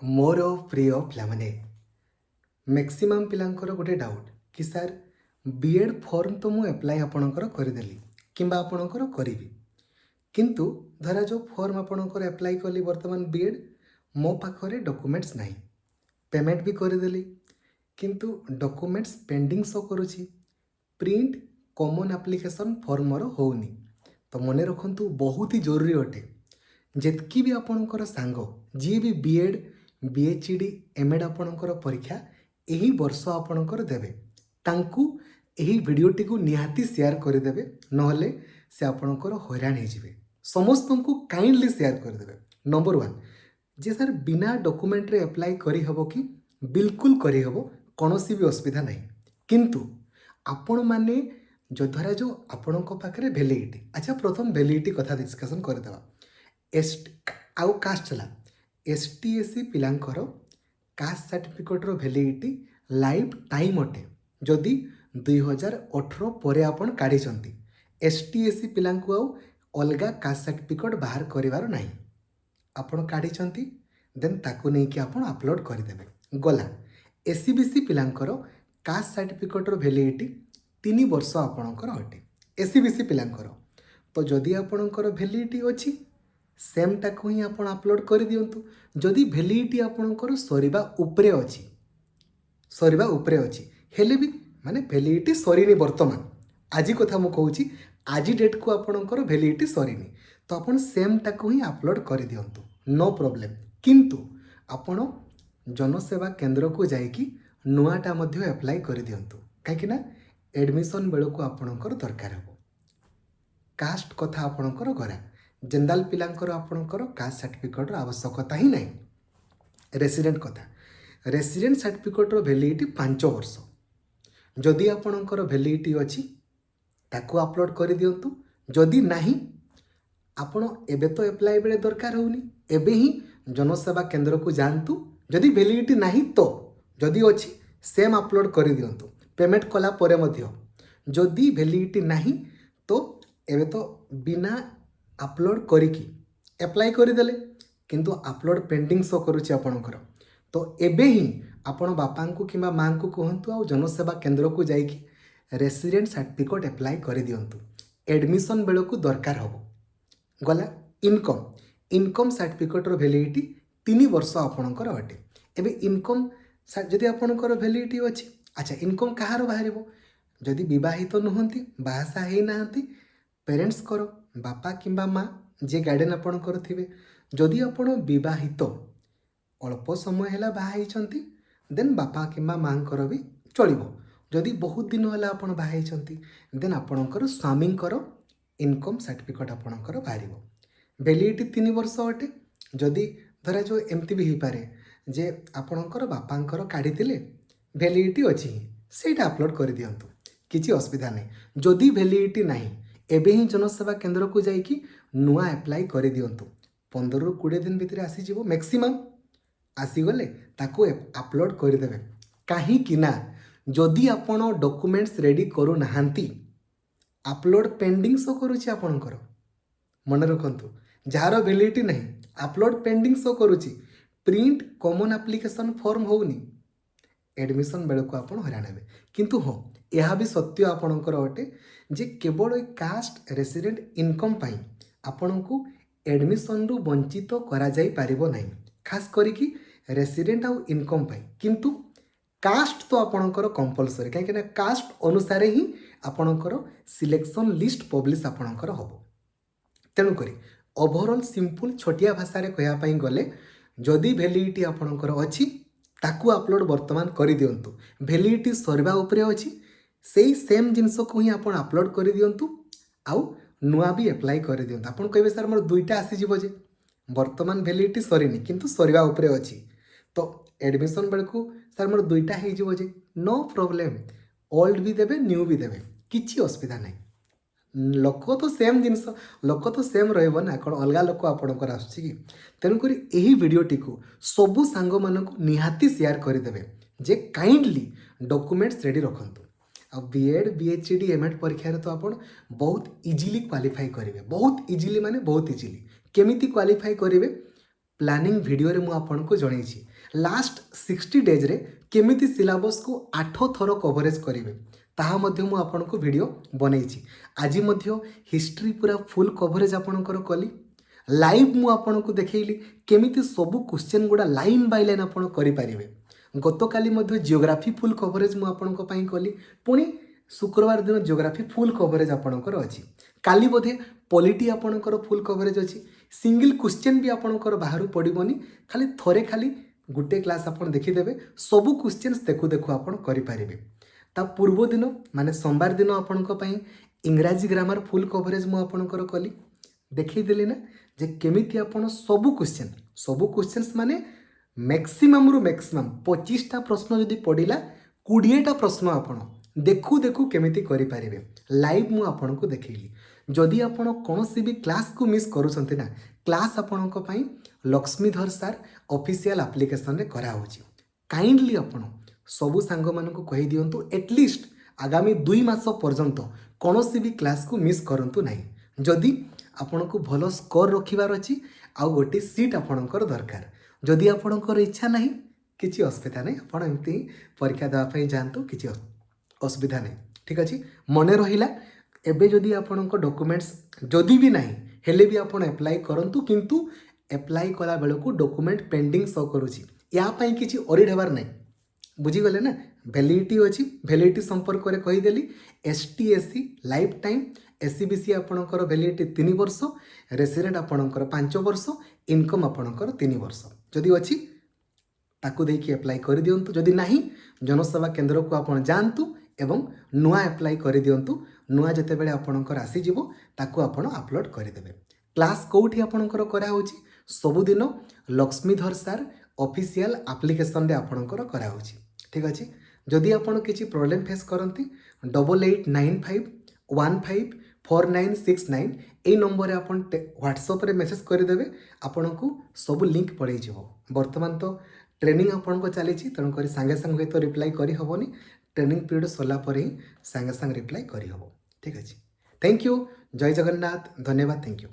मोर प्रिय पिलामाने मैक्सिमम पिलांकर गोटे डाउट कि सर बीएड फॉर्म तो मु एप्लाई आपणकर करदेली किंबा आपणकर करी किंतु धरा जो फॉर्म आपणकर एप्लाई कली वर्तमान बीएड मो पाखरे डॉक्यूमेंट्स नहीं पेमेंट भी करदेली किंतु डॉक्यूमेंट्स पेंडिंग शो करुछि प्रिंट कॉमन एप्लिकेशन फॉर्म मोर होनी तो मन रखु बहुत ही जरूरी अटे जेतकी भी आपणकर सांग जी भी बीएड बीएचडी एमएड आपणकर परीक्षा यही वर्ष आपणकर देवे तांकू यही वीडियोटी को निहाती शेयर करदेवे नहले से आपणकर हैरान हो समस्त को काइंडली शेयर करदेवे। नंबर 1 जे सर बिना डॉक्यूमेंट रे अप्लाई करी हबो कि बिल्कुल करी हबो कौनसी भी असुविधा नहीं किंतु आपण माने जो धरा जो आपणक पाखरे वैलिडिटी अच्छा प्रथम वैलिडिटी कथा डिस्कशन करदेवा एस आउ कास्ट चला एसटीएससी पिलांकर कास्ट सर्टिफिकेटर वैलिडिटी लाइफ टाइम अटे जदि 2018 पर आपण काढ़ी एसटीएससी पिलांकु आउ अलगा कास्ट सर्टिफिकेट बाहर करिवार नाही आपण काढ़ी देन ताकू नहीं कि आपण अपलोड करदेवे गला एससीबीसी पिलांकर कास्ट सर्टिफिकेटर वैलिडिटी 3 वर्ष आपणकर अटे एससीबीसी पिलांकर तो जदि आपणकर वैलिडिटी अछि सेम टाकू ही आपण अपलोड कर दियंतु जदि वैलिडिटी आपणकर सरीबा उपरे अछि हेले भी माने वैलिडिटी सरीनी वर्तमान आज कथा मु कहूची आज डेट को आपणकर वैलिडिटी सरीनी तो आपण सेम टाकू ही अपलोड कर दियंतु नो प्रॉब्लम किंतु आपण जनसेवा केंद्र को जाइकी नुआटा मध्य अप्लाई कर दियंतु काहेकि ना एडमिशन बेल को आपणकर दरकार हो कास्ट कथा आपणकर गरा जनरल पिलांकर आपणकर कास्ट सर्टिफिकेटर आवश्यकता ही नहीं रेसिडेंट कथा रेसिडेंट सर्टिफिकेटर वैलिडिटी 5 वर्ष जदि आपणकर वैलिडिटी अछि ताको अपलोड कर दियंतु जदि नाही आपण एबे तो अप्लाई बेले दरकार होनी एबे ही जनसेवा केंद्र को जानतु जदि वैलिडिटी नाही तो जदि अछि सेम अपलोड कर दियंतु पेमेंट कला परे मध्य जदि वैलिडिटी नाही तो एबे तो बिना अपलोड करिकी अप्लाई करदेले किंतु अपलोड पेंडिंग शो करुछि आपणकर तो एबे ही आपण बापा को किंबा माँ को कहतु आ जनसेवा केंद्र को जाइकी रेसिडेंट सर्टिफिकेट अप्लाई कर दियंतु एडमिशन बेल को दरकार हबो गला इनकम सर्टिफिकेटर वैलिडिटी 3 वर्ष आपणकर अटे एबे इनकम जदि आपणकर वैलिडिटी अछि अच्छा इनकम कहार बाहरिबो जदि विवाहित नुहंती बाहासा हे नाहंती पेरेंट्स करो बापा किंबा माँ जे गार्डियन आपणकर थिबे जदि आपण विवाहित अल्प समय है बाहा देन बापा किंबा माँ भी चलो जदि बहुत दिन है आप बाहा देन आपणकर स्वामींकर इनकम सर्टिफिकेट आपणकर बाहर वैलिडिटी 3 वर्ष अटे जदि धरा जो एमती भी हो पारे जे आपणकर बापांकर काढ़ी वैलिडिटी अच्छी सेटा अपलोड कर दियंतु किसी असुविधा नहीं जदि वैलिडिटी नहीं एबे ही जनसेवा केंद्र को जाइकी नुआ अप्लाई कर दियंतु 15 ରୁ 20 दिन भितर आसीजिवो मैक्सिमम आसीगले ताको अपलोड करदेवे कहीं ना जदि आपण डॉक्यूमेंट्स रेडी करू नाहांती अपलोड पेंडिंग शो करुछि आपणकर मन रखंतु जार वैलिडिटी नहीं अपलोड पेंडिंग शो करुछि प्रिंट कॉमन एप्लिकेशन फॉर्म होनी एडमिशन बेल को आप हैरान हे किंतु हाँ यह भी सत्य आपणकर अटे जे केवल कास्ट रेसिडेंट इनकम पाई आपण को एडमिशन रु वंचित करा जाई पारिबो नहीं खास करिकी रेसिडेंट आउ इनकम पाई किंतु कास्ट तो आपणकर कंपलसरी कहीं कास्ट अनुसार ही आपणकर सिलेक्शन लिस्ट पब्लिश आपणकर हबो तेणुक ओवरऑल सिंपल छोटिया भाषा रे कहया पई गले जदि वैलिडिटी आपणकर अछि ताकू अपलोड वर्तमान कर दियंतु वैलिडिटी सरवा उपरे अछि सेही सेम जिनस को ही आपण अपलोड कर दियंतु आउ नुआ भी अप्लाई कर दियंतु आपण कहबे सर मोर दुईटा आसी जिवो जे वर्तमान वैलिडिटी सरीनी किंतु सरवा उपरे अछि तो एडमिशन बेल को सर मोर दुईटा हे जिवो जे नो प्रॉब्लम ओल्ड भी देबे न्यू भी देबे किछि असुविधा नहीं लोक तो सेम जिनस लोक तो सेम रहबो ना कोन अलगा लोक आपणकर आछि कि तेणुकर यही वीडियोटी को सबू सांग मानक निहाती शेयर करदेवे जे काइंडली डॉक्यूमेंट्स रेडी रखंतु आ बीएड बीएचडी एमएड परीक्षा तो आप बहुत इजीली क्वालिफाई करेंगे बहुत इजीली माने बहुत इजीली केमिति क्वालिफाई करेंगे प्लानिंग वीडियो रे मु आपनको जणैछि लास्ट 60 डेज रे केमिति सिलेबस को 8 थर कवरेज करिवे ताहा मध्य मु आपनको वीडियो बनैछि। आज मध्य हिस्ट्री पूरा फुल कवरेज आपणकर कली लाइव मु आपनको देखैली केमिति सब क्वेश्चन गुडा लाइन बाय लाइन आपण करि पारिबे। गतकाली मध्य जियोग्राफी फुल कवरेज मु आपनको पई कली पुणी शुक्रवार दिन जियोग्राफी फुल कवरेज आपणकर अछि। काली बोधे पॉलिटी आपणकर फुल कवरेज अछि। सिंगल क्वेश्चन भी आपणकर बाहर पड़िबनी खाली थरे खाली गुटे क्लास आपन देखि देबे सब क्वेश्चंस देखु देखु आपन करि पारिबे। ता पूर्व दिन माने सोमवार दिन आपणको पई इंग्रजी ग्रामर फुल कवरेज मु आपणकर कली देखि देली ना जे केमिति आपन सब क्वेश्चंस माने मैक्सिमम रु मैक्सिमम 25टा प्रश्न जदि पड़िला 20टा प्रश्न आपन देखु देखु केमिति करि पारिबे लाइव मु आपनको देखैली। जदि आपण कोनोसी भी क्लास को मिस करूछंती ना क्लास आपणको पई लक्ष्मीधर सार ऑफिशियल एप्लिकेशन रे करा होची। काइंडली आपण सबु सांग मानको कहि दियंतु एटलीस्ट आगामी 2 मास पर्यंत कोनोसी भी क्लास को मिस करंतु नाही। जदि आपनको भलो स्कोर रखिबार अछि आ गोटी सीट आपणकर दरकार जदि आपणकर इच्छा नाही किछि असुविधा नाही आपण एमती परीक्षा देवा पई जानतु किछि असुविधा नहीं। ठीक अछि मने रहिला एबे जदि आपणको डॉक्यूमेंट्स जदि भी नाही हेले भी आपण अप्लाई करंतु किंतु अप्लाई कला बेलको डॉक्यूमेंट पेंडिंग शो करूची या पई किछि ओरिड हेबार नाही बुझी गले ना। वैलिडिटी अछि वैलिडिटी संपर्क रे कहि देली एसटीएससी लाइफ टाइम एससीबीसी आपणकर वैलिडिटी 3 वर्ष रेसिडेंट आपणकर 5 वर्ष इनकम आपणकर 3 वर्ष जदि अछि ताकू देकी अप्लाई कर दियंतु जदि नाही जनसेवा केंद्र को आपण जानतु एवं नुआ अप्लाई कर दियंतु नुआ जते बेले आपणकर आसी जिवो ताकू आपण अपलोड कर देबे। क्लास कोठी आपणकर करा होची सबुदिन लक्ष्मीधर सार ऑफिशियल एप्लिकेशन रे आपणकर करा होची। ठीक अछि जदि आपण किछि प्रॉब्लम फेस करंती 8895154969 ए नंबर रे आपण व्हाट्सएप रे मेसेज कर देबे आपणको सब लिंक पड़ै जिवो। वर्तमान तो ट्रेनिंग आपन को चली तेणुक सांगे सांगे तो रिप्लाई करी हबनी ट्रेनिंग पीरियड सरला पर ही सांगे सांगे रिप्लाई करी हबो। ठीक अछि थैंक यू जय जगन्नाथ धन्यवाद थैंक यू।